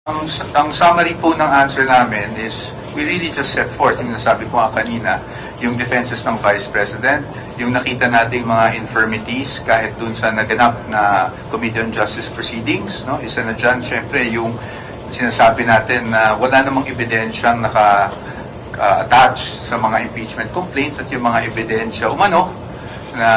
Ang summary po ng answer namin is we really just set forth, yung nasabi ko nga kanina, yung defenses ng Vice President, yung nakita nating mga infirmities kahit dun sa naganap na Committee on Justice proceedings. No? Isa na dyan, syempre, yung sinasabi natin na wala namang ebidensyang naka-attach sa mga impeachment complaints at yung mga ebidensya umano na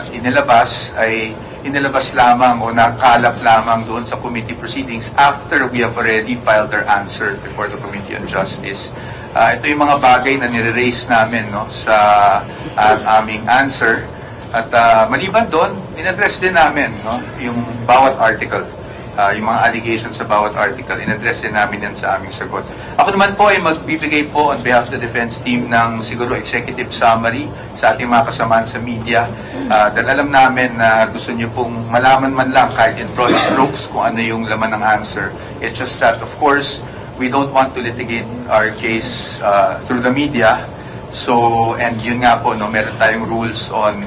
inilabas ay inilabas lamang o nakalap lamang doon sa committee proceedings after we have already filed our answer before the Committee on Justice. Ito yung mga bagay na nire-raise namin no, sa aming answer. At maliban doon, in-address din namin no, yung bawat article. Yung mga allegations sa bawat article, in-address din namin yan sa aming sagot. Ako naman po ay magbibigay po on behalf of the defense team ng siguro executive summary sa ating mga kasamaan sa media. Dahil alam namin na gusto nyo pong malaman man lang kahit in broad strokes kung ano yung laman ng answer. It's just that, of course, we don't want to litigate our case through the media. So, and yun nga po, no, meron tayong rules on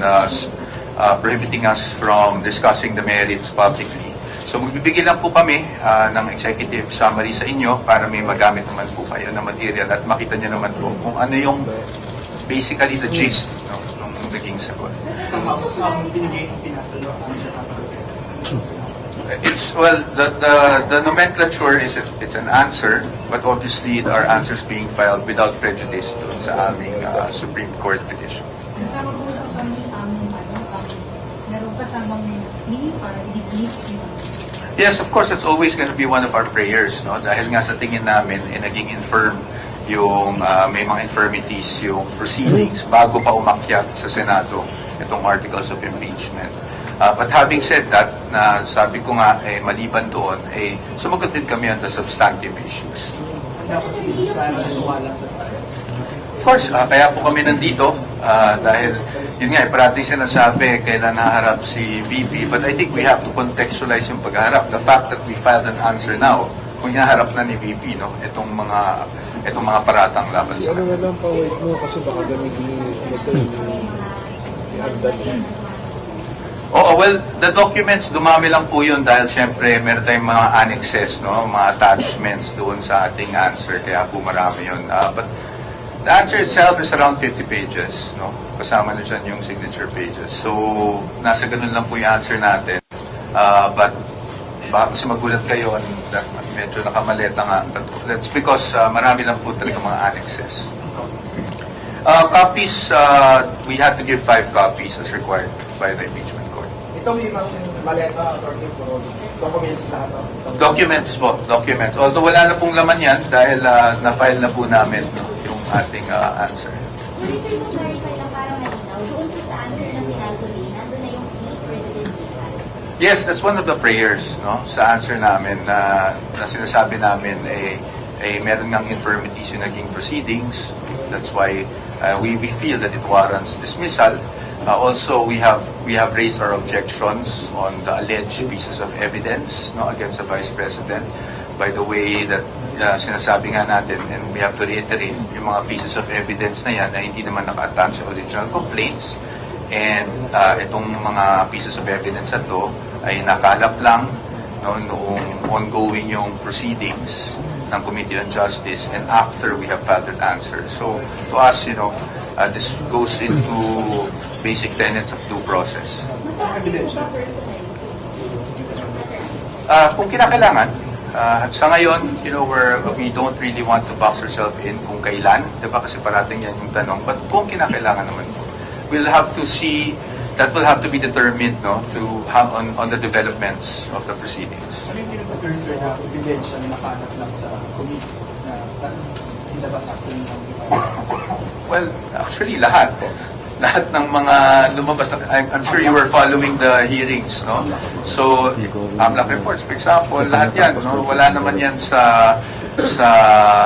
prohibiting us from discussing the merits publicly. So magbibigay lang po kami ng executive summary sa inyo para may magamit naman po kayo na material at makita nyo naman po kung ano yung basically the gist no, ng naging sagot. It's, well, the nomenclature is it's an answer, but obviously our answer is being filed without prejudice doon sa aming Supreme Court petition. Yes, of course, it's always going to be one of our prayers, no? Dahil nga sa tingin namin, naging infirm yung may mga infirmities yung proceedings bago pa umakyat sa Senado itong articles of impeachment. But having said that, sabi ko nga, maliban doon, sumagot din kami on the substantive issues. Of course, kaya po kami nandito dahil yun nga, parating sinasabi kailan naharap si VP, but I think we have to contextualize yung pagharap. The fact that we filed an answer now, kung naharap na ni VP, no, itong mga paratang laban sa ano lang pa wait mo kasi baka gamitin Oo, well, the documents, dumami lang po yun dahil siyempre meron tayong mga annexes, no, mga attachments doon sa ating answer, kaya po marami yun. But the answer itself is around 50 pages, no? Kasama na dyan yung signature pages. So, nasa ganun lang po yung answer natin. But, baka kasi magulat kayo, medyo nakamaleta nga. But that's because marami lang po talaga mga annexes. Copies, we had to give 5 copies as required by the impeachment court. Ito may mga maleta according to documents lahat? Documents po, documents. Although wala na pong laman yan dahil na-file na po namin no, yung ating answer. Yes, that's one of the prayers no, sa answer namin na sinasabi namin meron ngang infirmities yung naging proceedings. That's why we feel that it warrants dismissal. Also, we have raised our objections on the alleged pieces of evidence no, against the Vice President by the way that sinasabi nga natin, and we have to reiterate, yung mga pieces of evidence na yan na hindi naman naka-attach sa original complaints. And itong mga pieces of evidence na to ay nakalap lang no, noong ongoing yung proceedings ng Committee on Justice and after we have filed an answer. So to us, you know, this goes into basic tenets of due process. Kung kinakailangan, sa ngayon, you know, we don't really want to box ourselves in kung kailan, diba? Kasi parating yan yung tanong. But kung kinakailangan naman po, we'll have to see, that will have to be determined, no, to have on the developments of the proceedings. Ano yung pinag-concern na ebidensya na nakahanap lang sa committee na tas ilabas natin ng Well, actually, lahat. Lahat ng mga lumabas. I'm sure you were following the hearings, no? So, AMLAC reports, for example, lahat yan, no? Wala naman yan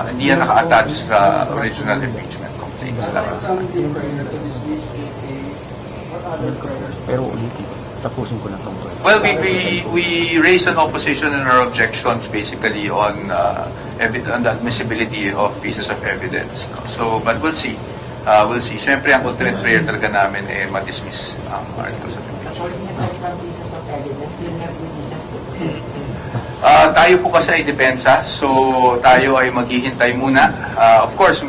hindi yan naka-attach sa original impeachment complaints. Pero ulitin, tapusin ko na itong point. Well, we raised an opposition in our objections basically on the admissibility of pieces of evidence. No? So, but we'll see. We'll see. Siyempre, ang ultimate prayer talaga namin ma-dismiss ang articles of impeachment. Tayo po kasi ay depensa, so tayo ay maghihintay muna. Of course,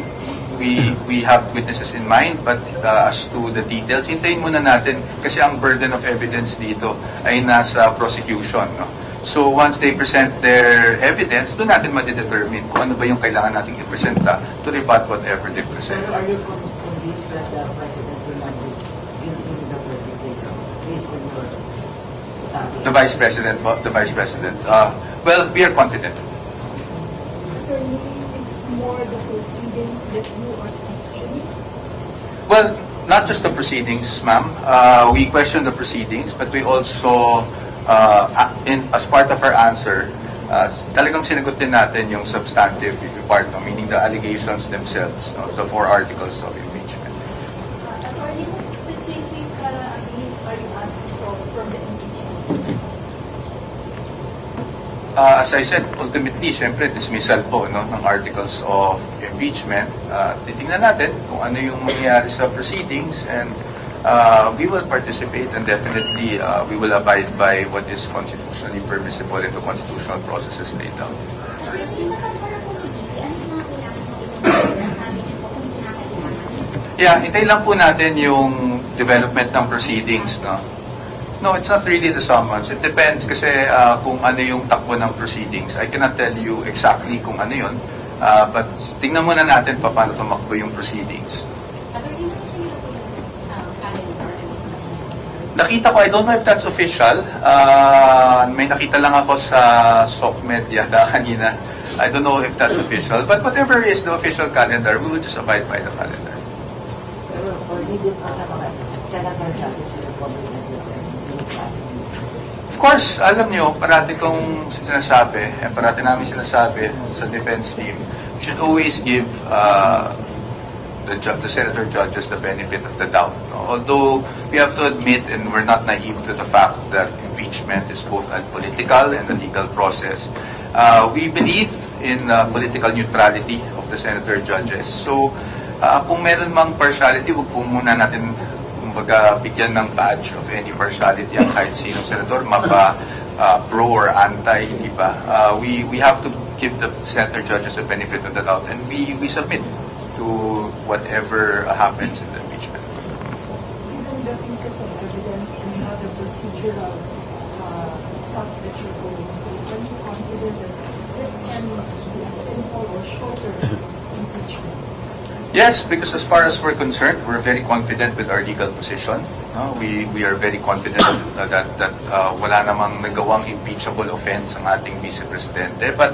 we have witnesses in mind, but as to the details, hintayin muna natin kasi ang burden of evidence dito ay nasa prosecution. No? So once they present their evidence, doon natin ma-determine kung ano ba yung kailangan nating i-presenta to rebut whatever they present. Sir, are you convinced that the President will not be guilty in the verdict later, based on your The Vice President po, the Vice President. Well, we are confident. Attorney, it's more the proceedings that you are questioning. Well, not just the proceedings, ma'am. We question the proceedings, but we also, as part of our answer, talagang sinagot din natin yung substantive part, no? Meaning the allegations themselves, no? So 4 articles of impeachment. Attorney, what specific means are you asking for from the impeachment? As I said, ultimately, syempre, dismissal po no, ng articles of impeachment. Titingnan natin kung ano yung mangyayari sa proceedings and we will participate and definitely we will abide by what is constitutionally permissible in the constitutional processes laid down. Yeah, hintayin lang po natin yung development ng proceedings, no? No, it's not really the summons. It depends kasi kung ano yung takbo ng proceedings. I cannot tell you exactly kung ano yun, but tingnan muna natin paano tumakbo yung proceedings. Nakita ko, I don't know if that's official. May nakita lang ako sa SOCMED yata kanina. I don't know if that's official. But whatever is the official calendar, we will just abide by the calendar. Pero, hindi pa sa mga senator natin sa Republican Of course, alam nyo, parati kong sinasabi, parati namin sinasabi sa defense team, we should always give the senator judges the benefit of the doubt. No? Although we have to admit, and we're not naive to the fact that impeachment is both a political and a legal process, we believe in political neutrality of the senator judges. So, kung meron mang partiality, huwag po muna natin kumbaga bigyan ng badge of any partiality ang kahit sinong senador, mapa pro or anti, di ba? We have to give the senator judges the benefit of the doubt and we submit to whatever happens in the impeachment. Given the pieces of evidence and now the procedural stuff that you're going through, are you confident that this can be a simple or shorter impeachment? Yes, because as far as we're concerned, we're very confident with our legal position. No? We are very confident that wala namang nagawang impeachable offense ang ating Vice Presidente. But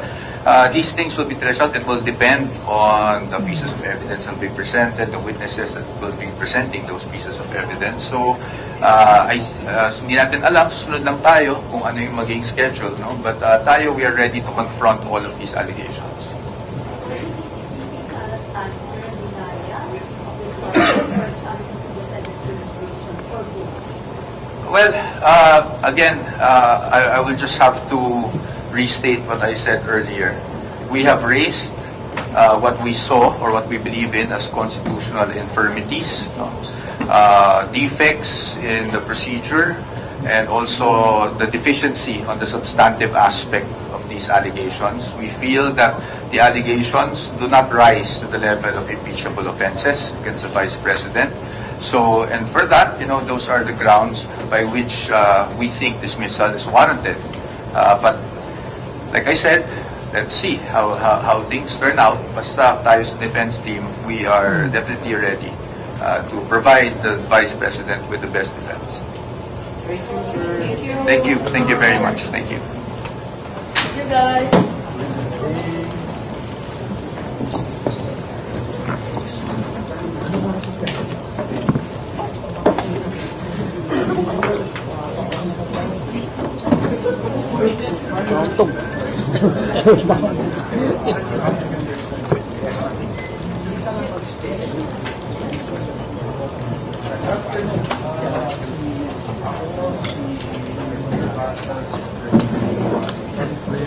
these things will be threshed out. It will depend on the pieces of evidence that will be presented, the witnesses that will be presenting those pieces of evidence. So, hindi natin alam, susunod lang tayo kung ano yung magiging schedule. No? But tayo, we are ready to confront all of these allegations. Well, again, I will just have to restate what I said earlier. We have raised what we saw or what we believe in as constitutional infirmities, no? Defects in the procedure, and also the deficiency on the substantive aspect of these allegations. We feel that the allegations do not rise to the level of impeachable offenses against the Vice President. So, and for that, those are the grounds by which we think dismissal is warranted. But, like I said, let's see how things turn out. Basta tayo sa defense team, we are definitely ready to provide the Vice President with the best defense. Thank you. Thank you very much. Thank you. Thank you, guys.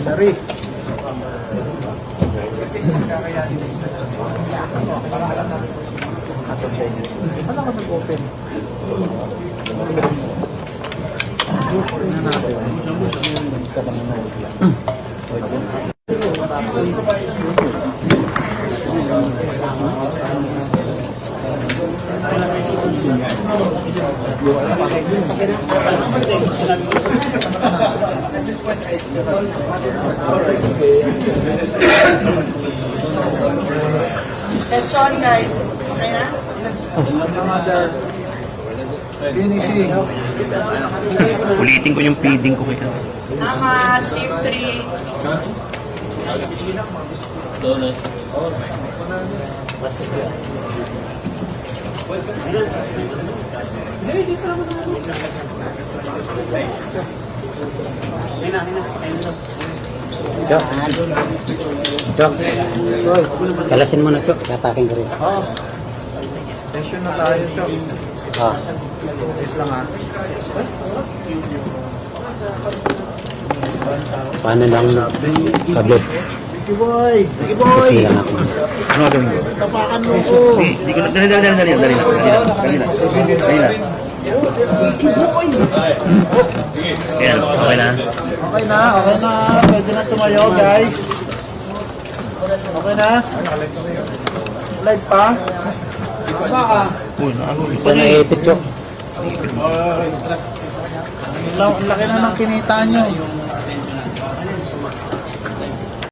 Larry. Ano ka nag-open? Ano natin? Question guys. Okay na? Finishing. Ulitin ko yung feeding ko kaya. Tama, team 3. Cok. Cok. Kalasin mo na, Cok. Tatakin ko rin. Oh. Session na tayo, Chok. Ah. Wait lang ha. Paano lang kablo? Sige boy! Sige boy! Kasi lang ako. Ano gagawin ko? Tapakan mo ko! Hindi ko na, dali na. Sige boy! Ayan, okay na. Okay na, okay na. Pwede na tumayo, guys. Okay na? Live pa? Aba ah. Uy, nakagulo. Ito na ipit, Cok. Ang laki na ng kinita nyo.